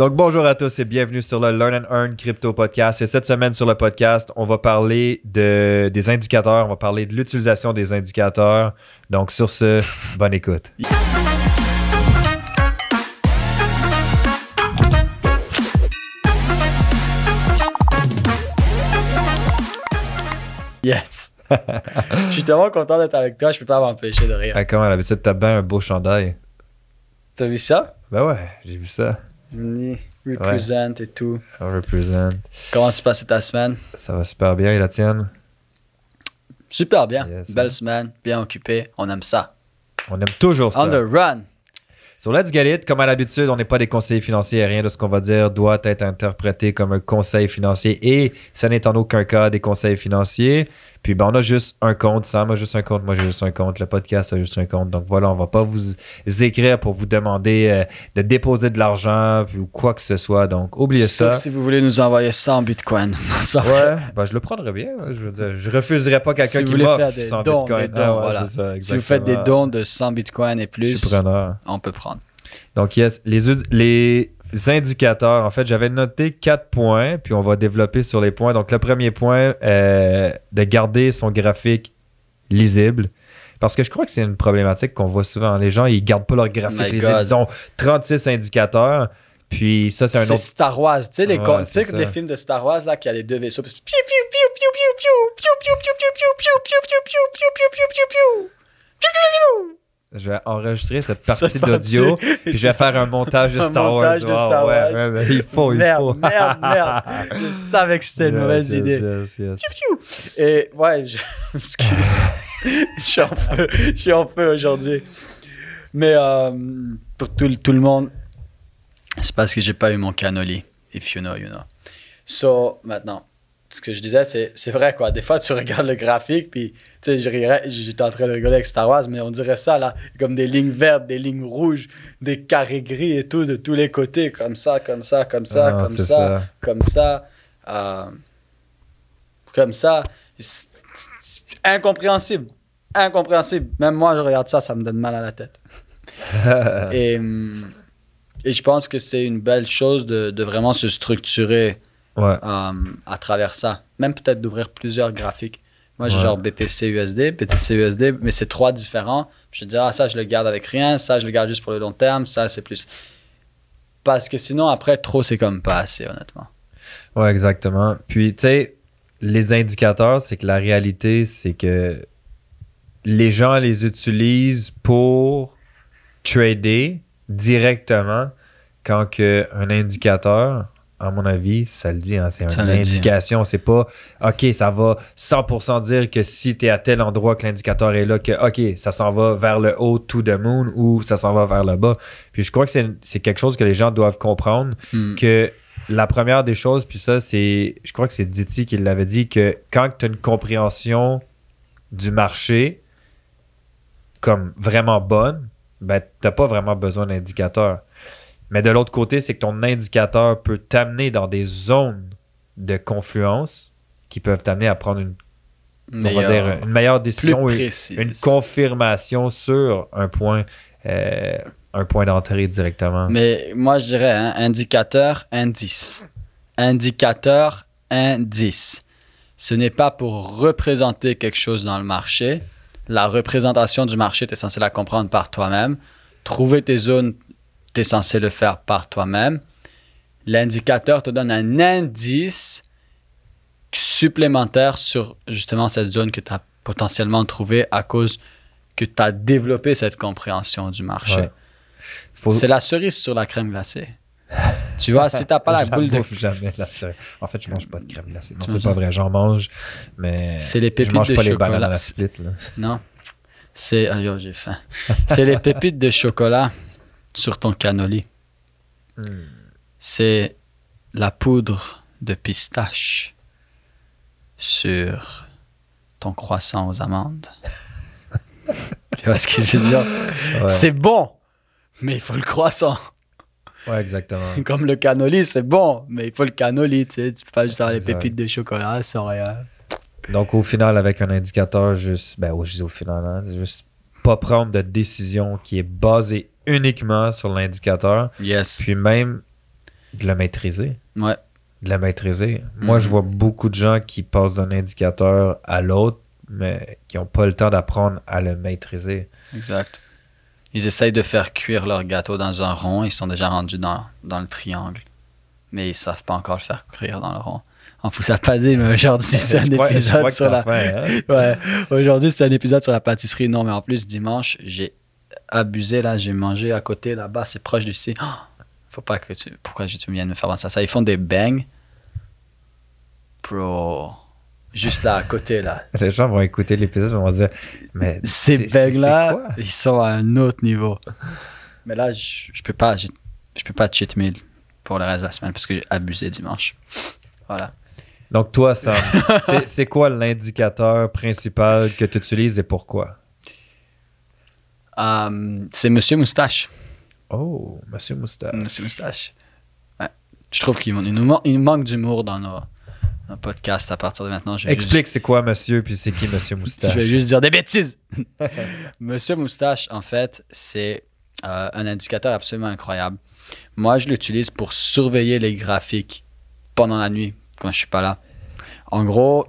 Donc, bonjour à tous et bienvenue sur le Learn and Earn Crypto Podcast. Et cette semaine sur le podcast, on va parler des indicateurs, on va parler de l'utilisation des indicateurs. Donc, sur ce, bonne écoute. Yes! Je suis tellement content d'être avec toi, je peux pas m'empêcher de rire. Comme à l'habitude, t'as bien un beau chandail. T'as vu ça? Ben ouais, j'ai vu ça. Represent et tout. Represent. Comment s'est passée ta semaine? Ça va super bien et la tienne? Super bien. Yes, Belle semaine, bien occupée. On aime ça. On aime toujours ça. On the run! So, let's get it. Comme à l'habitude, on n'est pas des conseillers financiers et rien de ce qu'on va dire doit être interprété comme un conseil financier et ça n'est en aucun cas des conseils financiers. Puis, ben, on a juste un compte. Sam a juste un compte. Moi, j'ai juste un compte. Le podcast a juste un compte. Donc, voilà, on va pas vous écrire pour vous demander de déposer de l'argent ou quoi que ce soit. Donc, oubliez ça. Sauf si vous voulez nous envoyer ça en Bitcoin. C'est pas Ouais, ben, je le prendrais bien. Je veux dire, je refuserai pas quelqu'un Si qui vous voulez m'offre faire des 100 dons, Bitcoin. voilà. C'est ça, Si vous faites des exactement. dons de 100 Bitcoin et Je plus, suis preneur. on peut prendre. Donc, yes, les indicateurs, en fait, j'avais noté 4 points, puis on va développer sur les points. Donc, le premier point, de garder son graphique lisible. Parce que je crois que c'est une problématique qu'on voit souvent. Les gens, ils gardent pas leur graphique My lisible. God. Ils ont 36 indicateurs, puis ça, c'est un C'est autre... Star Wars. Tu sais, Ouais, c'est ça. les films de Star Wars, là, qui a les deux vaisseaux. Puis piou, piou, piou, piou, piou, piou, piou, piou, piou, piou, piou, piou, piou, piou, piou, piou, piou, piou, piou, piou. Piou, piou, piou. Je vais enregistrer cette partie d'audio, puis je vais faire un montage de Un Star montage Wars. de Star Wars. Ouais, mais il faut. Merde. Je savais que c'était une mauvaise idée. Yes. Piou, piou. Et ouais, excuse. Je suis en feu aujourd'hui. Mais pour tout le monde, c'est parce que j'ai pas eu mon cannoli. If you know, you know. So, maintenant, ce que je disais, c'est vrai, quoi. Des fois, tu regardes le graphique, puis, tu sais, j'étais en train de rigoler avec Star Wars, mais on dirait ça, là, comme des lignes vertes, des lignes rouges, des carrés gris et tout, de tous les côtés, comme ça, comme ça, comme ça, Non, comme c'est ça, comme ça, comme ça. C'est incompréhensible. Incompréhensible. Même moi, je regarde ça, ça me donne mal à la tête. Et je pense que c'est une belle chose de vraiment se structurer Ouais. à travers ça. Même peut-être d'ouvrir plusieurs graphiques. Moi, j'ai Ouais. genre BTC USD, mais c'est 3 différents. Je dis, ça, je le garde avec rien. Ça, je le garde juste pour le long terme. Ça, c'est plus... Parce que sinon, après, trop, c'est comme pas assez, honnêtement. Ouais, exactement. Puis, tu sais, les indicateurs, c'est que la réalité, c'est que les gens les utilisent pour trader directement quand que un indicateur, à mon avis, ça le dit, hein, c'est Ça une le dit. indication. C'est pas, OK, ça va 100% dire que si tu es à tel endroit que l'indicateur est là, que, OK, ça s'en va vers le haut to the moon ou ça s'en va vers le bas. Puis je crois que c'est quelque chose que les gens doivent comprendre, que la première des choses, puis ça, c'est, je crois que c'est Diti qui l'avait dit, que quand tu as une compréhension du marché comme vraiment bonne, ben, tu n'as pas vraiment besoin d'indicateur. Mais de l'autre côté, c'est que ton indicateur peut t'amener dans des zones de confluence qui peuvent t'amener à prendre on va dire, une meilleure décision, plus précise. une confirmation sur un point d'entrée directement. Mais moi, je dirais indicateur, indice. Indicateur, indice. Ce n'est pas pour représenter quelque chose dans le marché. La représentation du marché, tu es censé la comprendre par toi-même. Trouver tes zones, tu es censé le faire par toi-même. L'indicateur te donne un indice supplémentaire sur justement cette zone que tu as potentiellement trouvée à cause que tu as développé cette compréhension du marché. Ouais. C'est la cerise sur la crème glacée. Tu vois, si t'as pas la boule de... bouffe jamais la cerise. En fait, je mange pas de crème glacée. Non, Tu c'est manges pas vrai. J'en mange, mais C'est les pépites je mange de pas les chocolat. bananes à la split. Là. Non. C'est... Ah, yo, j'ai faim. C'est les pépites de chocolat sur ton cannoli. C'est la poudre de pistache sur ton croissant aux amandes. Tu vois ce que je veux dire? Ouais. C'est bon, mais il faut le croissant. Ouais, exactement. Comme le cannoli, c'est bon, mais il faut le cannoli, tu sais. Tu peux pas juste avoir les Exact. pépites de chocolat sans rien. Donc, au final, avec un indicateur, juste, ben, je dis au final, hein, juste pas prendre de décision qui est basée uniquement sur l'indicateur. Yes. Puis même, De la maîtriser. Ouais. De la maîtriser. Moi, je vois beaucoup de gens qui passent d'un indicateur à l'autre, mais qui n'ont pas le temps d'apprendre à le maîtriser. Exact. Ils essayent de faire cuire leur gâteau dans un rond. Ils sont déjà rendus dans le triangle. Mais ils savent pas encore le faire cuire dans le rond. On vous a pas dit, mais aujourd'hui, c'est un épisode sur la... Ouais, aujourd'hui, c'est un épisode sur la pâtisserie. Non, mais en plus, dimanche, j'ai abusé, là. J'ai mangé à côté, là-bas. C'est proche d'ici. Oh, faut pas que tu... Pourquoi tu viennes me faire penser à ça? Ils font des bangs. Bro... Juste là, à côté, là. Les gens vont écouter l'épisode et vont dire, mais ces bangs-là, ils sont à un autre niveau. Mais là, je peux pas cheat meal pour le reste de la semaine parce que j'ai abusé dimanche. Voilà. Donc toi, Sam, c'est quoi l'indicateur principal que tu utilises et pourquoi? C'est Monsieur Moustache. Oh, Monsieur Moustache. Monsieur Moustache. Ouais. Je trouve qu'il nous manque d'humour dans nos podcasts à partir de maintenant. Explique c'est quoi Monsieur puis c'est qui Monsieur Moustache. Je vais juste dire des bêtises. Monsieur Moustache, en fait, c'est un indicateur absolument incroyable. Moi, je l'utilise pour surveiller les graphiques pendant la nuit quand je suis pas là. En gros,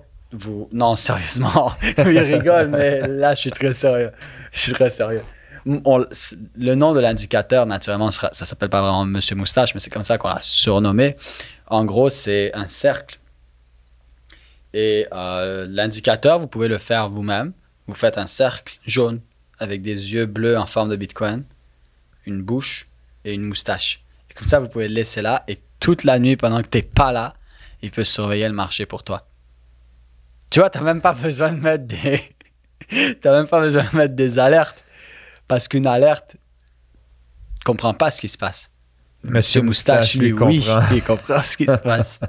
non, sérieusement, il rigole, mais là, je suis très sérieux. Le nom de l'indicateur, naturellement, ça s'appelle pas vraiment Monsieur Moustache, mais c'est comme ça qu'on l'a surnommé. En gros, c'est un cercle. Et l'indicateur, vous pouvez le faire vous-même. Vous faites un cercle jaune avec des yeux bleus en forme de Bitcoin, une bouche et une moustache. Et comme ça, vous pouvez le laisser là et toute la nuit, pendant que tu n'es pas là, il peut surveiller le marché pour toi. Tu vois, tu n'as même pas besoin de mettre des alertes parce qu'une alerte ne comprend pas ce qui se passe. Monsieur Moustache, lui, oui, il comprend ce qui se passe.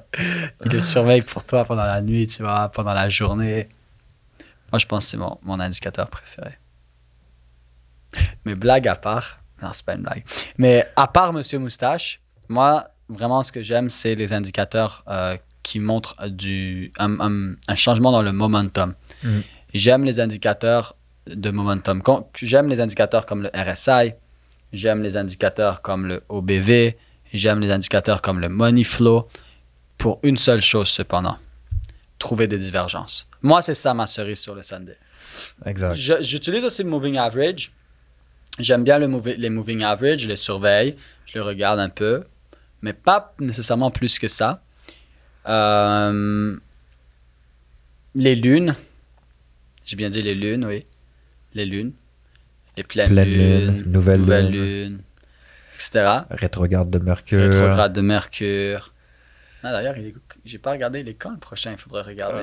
Il le surveille pour toi pendant la nuit, tu vois, pendant la journée. Moi, je pense que c'est mon indicateur préféré. Mais blague à part, non, c'est pas une blague. Mais à part Monsieur Moustache, moi, vraiment, ce que j'aime, c'est les indicateurs qui montrent un changement dans le momentum. J'aime les indicateurs de momentum. J'aime les indicateurs comme le RSI. J'aime les indicateurs comme le OBV. J'aime les indicateurs comme le Money Flow. Pour une seule chose, cependant. Trouver des divergences. Moi, c'est ça ma cerise sur le sundae. Exact. J'utilise aussi le Moving Average. J'aime bien les Moving Average. Je les surveille. Je les regarde un peu. Mais pas nécessairement plus que ça. Les lunes. J'ai bien dit les lunes, oui. Les lunes. Les pleines lunes, nouvelle lune, etc. Rétrograde de Mercure. Ah, d'ailleurs, j'ai pas regardé les quand le prochain, il faudrait regarder.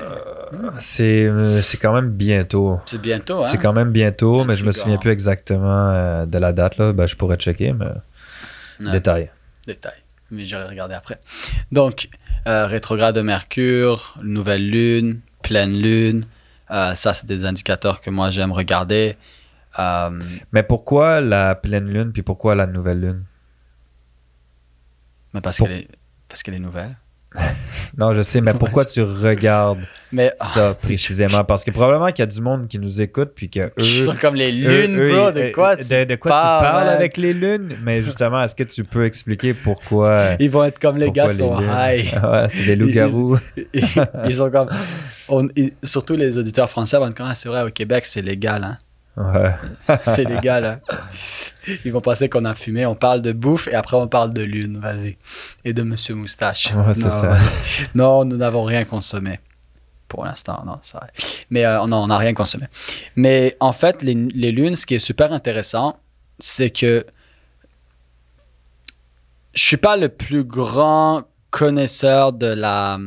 C'est quand même bientôt. C'est bientôt, hein? C'est quand même bientôt, mais je me souviens plus exactement de la date. Là. Ben, je pourrais checker, mais détail. Mais j'aurais regardé après. Donc, rétrograde de Mercure, nouvelle lune, pleine lune. Ça, c'est des indicateurs que moi, j'aime regarder. Mais pourquoi la pleine lune puis pourquoi la nouvelle lune? Mais parce qu'elle est nouvelle. Non, je sais, mais pourquoi tu regardes ça précisément? Parce que probablement qu'il y a du monde qui nous écoute puis que eux... Ils sont comme les lunes, bro, de quoi tu parles avec les lunes? Mais justement, est-ce que tu peux expliquer pourquoi... Ils vont être comme les gars sont high. Ouais, c'est des loups-garous. Ils sont comme... surtout les auditeurs français vont être comme, c'est vrai, au Québec, c'est légal, hein? Ouais. C'est légal, hein? Ils vont penser qu'on a fumé. On parle de bouffe et après on parle de lune, vas-y. Et de Monsieur Moustache. Ouais, c'est ça. Non, nous n'avons rien consommé. Pour l'instant, non, c'est vrai. Mais non, on n'a rien consommé. Mais en fait, les lunes, ce qui est super intéressant, c'est que je suis pas le plus grand connaisseur de la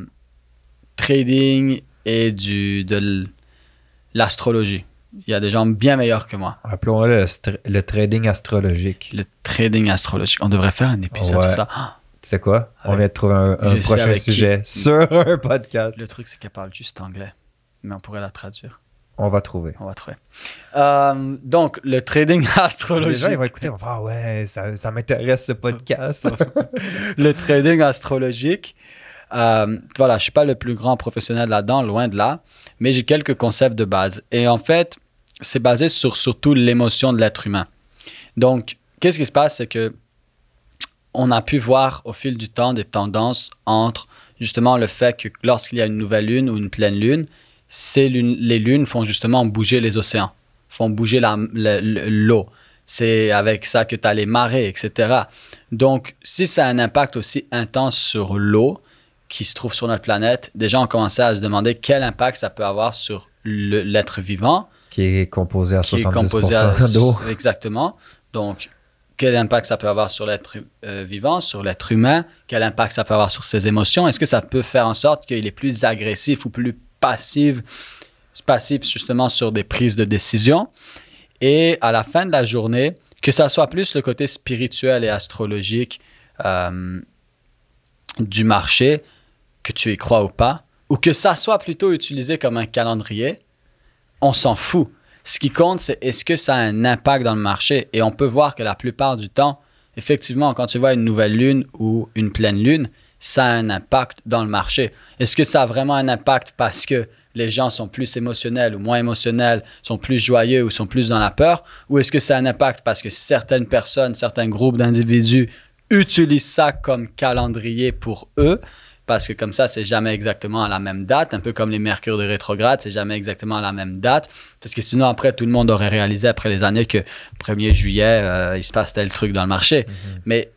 trading et de l'astrologie. Il y a des gens bien meilleurs que moi. Appelons-le le trading astrologique. Le trading astrologique. On devrait faire un épisode sur ça. Tu sais quoi? On vient de trouver un prochain sujet sur un podcast. Le truc, c'est qu'elle parle juste anglais. Mais on pourrait la traduire. On va trouver. Donc, le trading astrologique. Les gens, ils vont écouter. On va dire, ouais, ça m'intéresse ce podcast. Le trading astrologique. Voilà, je ne suis pas le plus grand professionnel là-dedans, loin de là. Mais j'ai quelques concepts de base. Et en fait, c'est basé sur surtout l'émotion de l'être humain. Donc, qu'est-ce qui se passe, c'est que on a pu voir au fil du temps des tendances entre justement le fait que lorsqu'il y a une nouvelle lune ou une pleine lune, les lunes font justement bouger les océans, font bouger l'eau. C'est avec ça que tu as les marées, etc. Donc, si ça a un impact aussi intense sur l'eau qui se trouve sur notre planète, déjà on commençait à se demander quel impact ça peut avoir sur l'être vivant. Qui est composé à 70% d'eau. Exactement. Donc, quel impact ça peut avoir sur l'être vivant, sur l'être humain? Quel impact ça peut avoir sur ses émotions? Est-ce que ça peut faire en sorte qu'il est plus agressif ou plus passif justement sur des prises de décision? Et à la fin de la journée, que ça soit plus le côté spirituel et astrologique du marché, que tu y crois ou pas, ou que ça soit plutôt utilisé comme un calendrier, on s'en fout. Ce qui compte, c'est est-ce que ça a un impact dans le marché? Et on peut voir que la plupart du temps, effectivement, quand tu vois une nouvelle lune ou une pleine lune, ça a un impact dans le marché. Est-ce que ça a vraiment un impact parce que les gens sont plus émotionnels ou moins émotionnels, sont plus joyeux ou sont plus dans la peur? Ou est-ce que ça a un impact parce que certaines personnes, certains groupes d'individus utilisent ça comme calendrier pour eux? Parce que comme ça, c'est jamais exactement à la même date. Un peu comme les mercures de rétrograde, c'est jamais exactement à la même date. Parce que sinon, après, tout le monde aurait réalisé après les années que 1er juillet, il se passe tel truc dans le marché. Mais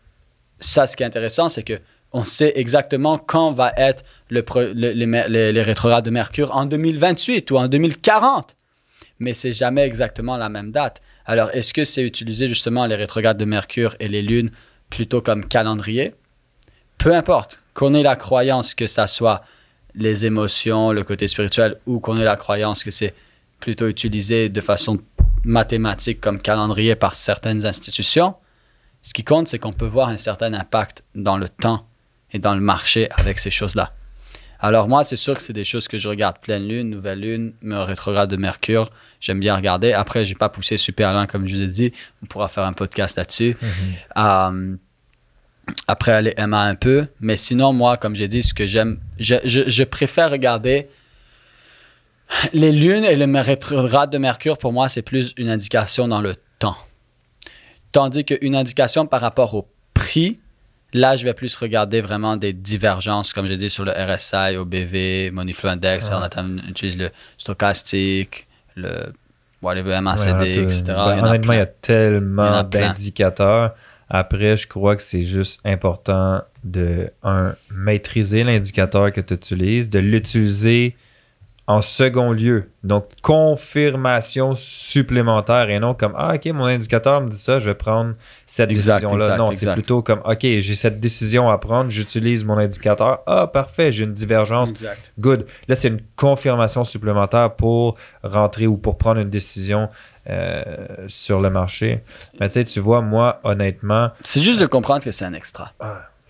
ça, ce qui est intéressant, c'est que on sait exactement quand va être les rétrogrades de Mercure en 2028 ou en 2040. Mais c'est jamais exactement la même date. Alors, est-ce que c'est utiliser justement les rétrogrades de Mercure et les lunes plutôt comme calendrier? Peu importe. Qu'on ait la croyance que ça soit les émotions, le côté spirituel, ou qu'on ait la croyance que c'est plutôt utilisé de façon mathématique comme calendrier par certaines institutions, ce qui compte, c'est qu'on peut voir un certain impact dans le temps et dans le marché avec ces choses-là. Alors moi, c'est sûr que c'est des choses que je regarde. Pleine lune, nouvelle lune, rétrograde de Mercure, j'aime bien regarder. Après, je n'ai pas poussé super loin, comme je vous ai dit. On pourra faire un podcast là-dessus. Après aller Emma un peu, mais sinon moi comme j'ai dit, ce que j'aime, je préfère regarder les lunes et le rétrograde de Mercure. Pour moi c'est plus une indication dans le temps, tandis qu'une indication par rapport au prix, là je vais plus regarder vraiment des divergences comme j'ai dit sur le RSI, OBV, Money Flow Index. On utilise le stochastique, le MACD, etc. Honnêtement il y a tellement d'indicateurs. Après, je crois que c'est juste important de, maîtriser l'indicateur que tu utilises, de l'utiliser en second lieu. Donc, confirmation supplémentaire et non comme « Ah, OK, mon indicateur me dit ça, je vais prendre cette décision-là. » Non, c'est plutôt comme « OK, j'ai cette décision à prendre, j'utilise mon indicateur. Ah, parfait, j'ai une divergence. Good. » Là, c'est une confirmation supplémentaire pour rentrer ou pour prendre une décision sur le marché. Mais tu sais, tu vois, moi, honnêtement... C'est juste de comprendre que c'est un extra.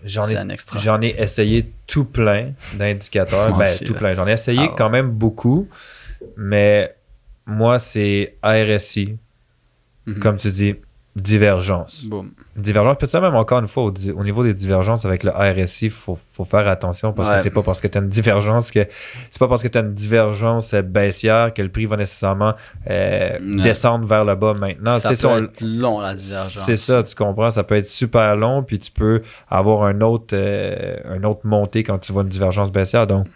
J'en ai essayé tout plein d'indicateurs. Tout plein. J'en ai essayé quand même beaucoup, mais moi, c'est RSI, comme tu dis, divergence. Boom. Divergence. Puis ça, même encore une fois, au niveau des divergences avec le RSI, il faut faire attention parce que c'est pas parce que tu as une divergence baissière que le prix va nécessairement descendre vers le bas maintenant. Ça peut être long, la divergence. C'est ça, tu comprends. Ça peut être super long, puis tu peux avoir une autre montée quand tu vois une divergence baissière. Donc,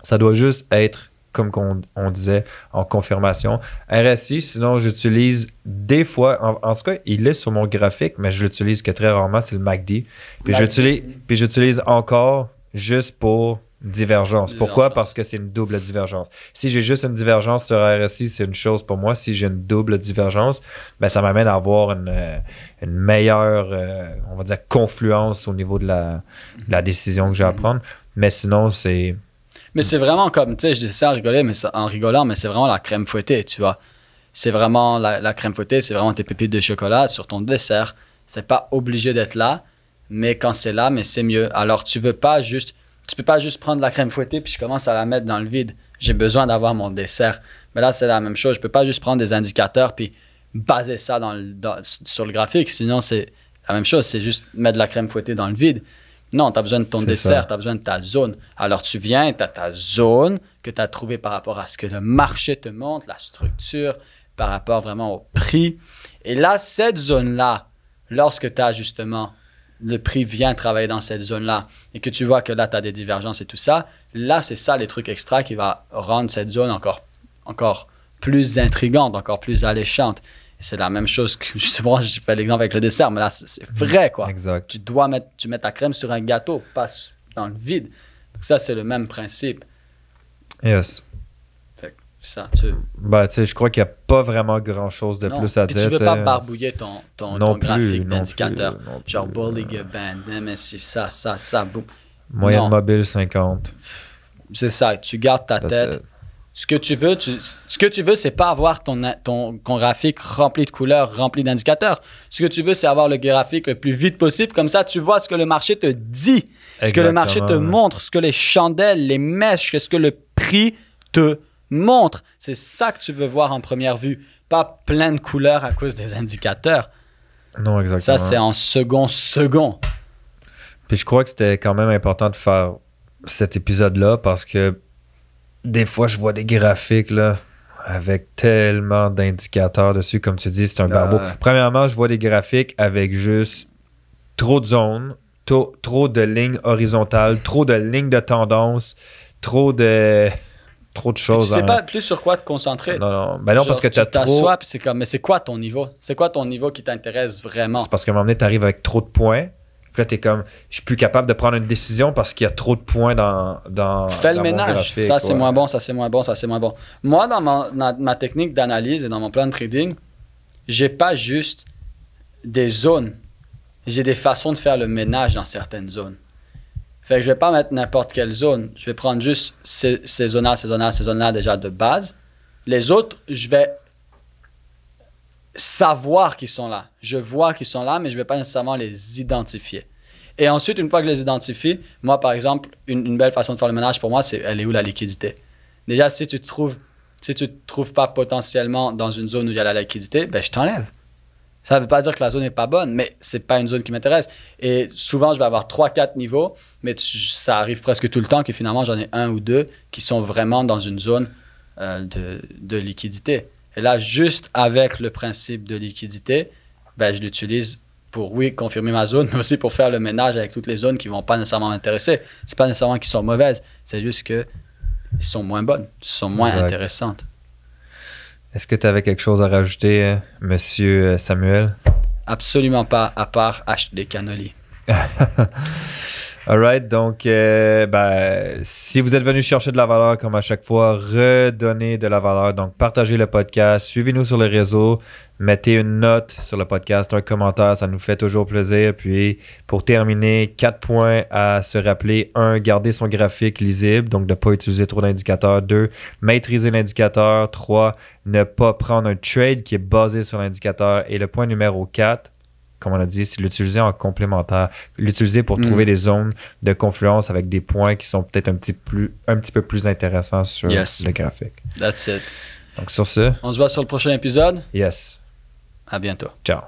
ça doit juste être comme on disait, en confirmation. RSI, sinon, j'utilise des fois, en tout cas, il est sur mon graphique, mais je l'utilise que très rarement, c'est le MACD. Puis j'utilise encore juste pour divergence. Pourquoi? Parce que c'est une double divergence. Si j'ai juste une divergence sur RSI, c'est une chose pour moi. Si j'ai une double divergence, ben, ça m'amène à avoir une meilleure, on va dire, confluence au niveau de la décision que j'ai à prendre. Mais sinon, c'est... Mais c'est vraiment comme, tu sais, je dis ça en rigolant, mais c'est vraiment la crème fouettée, tu vois. C'est vraiment la crème fouettée, c'est vraiment tes pépites de chocolat sur ton dessert. C'est pas obligé d'être là, mais quand c'est là, mais c'est mieux. Alors, tu peux pas juste prendre la crème fouettée puis je commence à la mettre dans le vide. J'ai besoin d'avoir mon dessert. Mais là, c'est la même chose. Je peux pas juste prendre des indicateurs puis baser ça sur le graphique. Sinon, c'est la même chose. C'est juste mettre de la crème fouettée dans le vide. Non, tu as besoin de ton dessert, tu as besoin de ta zone. Alors, tu viens, tu as ta zone que tu as trouvée par rapport à ce que le marché te montre, la structure, par rapport vraiment au prix. Et là, cette zone-là, lorsque tu as justement le prix vient travailler dans cette zone-là et que tu vois que là, tu as des divergences et tout ça, là, c'est ça les trucs extra qui va rendre cette zone encore plus intrigante, encore plus alléchante. Et c'est la même chose que, justement, j'ai fait l'exemple avec le dessert, mais là, c'est vrai, quoi. Exact. Tu mets ta crème sur un gâteau, pas dans le vide. Donc ça, c'est le même principe. Yes. Fait que ça, Ben, tu sais, je crois qu'il n'y a pas vraiment grand-chose de plus à puis dire. tu veux pas barbouiller ton graphique d'indicateur. Genre plus. Bollinger Band, MSI, ça, boum. Moyenne Non. mobile 50. C'est ça, tu gardes ta tête. Ce que tu veux, c'est pas avoir ton graphique rempli de couleurs, rempli d'indicateurs. Ce que tu veux, c'est avoir le graphique le plus vite possible. Comme ça, tu vois ce que le marché te dit, ce que le marché te montre, ce que les chandelles, les mèches, ce que le prix te montre. C'est ça que tu veux voir en première vue, pas plein de couleurs à cause des indicateurs. Non, exactement. Ça, c'est en second. Puis je crois que c'était quand même important de faire cet épisode-là parce que des fois, je vois des graphiques là, avec tellement d'indicateurs dessus. Comme tu dis, c'est un barbeau. Premièrement, je vois des graphiques avec juste trop de zones, trop de lignes horizontales, trop de lignes de tendance, trop de choses. Tu sais pas plus sur quoi te concentrer. Non. Ben non, genre, parce que tu as trop... t'assois, puis c'est comme, mais c'est quoi ton niveau? C'est quoi ton niveau qui t'intéresse vraiment? C'est parce qu'à un moment donné, tu arrives avec trop de points. Puis là, t'es comme, je suis plus capable de prendre une décision parce qu'il y a trop de points dans Fais le mon ménage. graphique, Ça, c'est moins bon, ça, c'est moins bon, ça, c'est moins bon. Moi, dans ma technique d'analyse et dans mon plan de trading, j'ai pas juste des zones. J'ai des façons de faire le ménage dans certaines zones. Fait que je vais pas mettre n'importe quelle zone. Je vais prendre juste ces zones-là déjà de base. Les autres, je vais savoir qu'ils sont là. Je vois qu'ils sont là, mais je ne vais pas nécessairement les identifier. Et ensuite, une fois que je les identifie, moi, par exemple, une belle façon de faire le ménage pour moi, c'est elle est où la liquidité? Déjà, si tu te trouves pas potentiellement dans une zone où il y a la liquidité, ben je t'enlève. Ça ne veut pas dire que la zone n'est pas bonne, mais ce n'est pas une zone qui m'intéresse. Et souvent, je vais avoir 3-4 niveaux, mais ça arrive presque tout le temps que finalement, j'en ai 1 ou 2 qui sont vraiment dans une zone de liquidité. Et là, juste avec le principe de liquidité, ben, je l'utilise pour, oui, confirmer ma zone, mais aussi pour faire le ménage avec toutes les zones qui ne vont pas nécessairement m'intéresser. Ce n'est pas nécessairement qu'elles sont mauvaises, c'est juste qu'elles sont moins bonnes, sont moins intéressantes. Est-ce que tu avais quelque chose à rajouter, monsieur Samuel? Absolument pas, à part acheter des cannolis. Alright, donc si vous êtes venu chercher de la valeur comme à chaque fois, redonnez de la valeur. Donc partagez le podcast, suivez-nous sur les réseaux, mettez une note sur le podcast, un commentaire, ça nous fait toujours plaisir. Puis pour terminer, 4 points à se rappeler. 1, garder son graphique lisible, donc de ne pas utiliser trop d'indicateurs. 2, maîtriser l'indicateur. 3, ne pas prendre un trade qui est basé sur l'indicateur. Et le point numéro 4, comme on a dit, c'est l'utiliser en complémentaire. L'utiliser pour trouver des zones de confluence avec des points qui sont peut-être un petit peu plus intéressants sur le graphique. That's it. Donc sur ce, on se voit sur le prochain épisode. Yes. À bientôt. Ciao.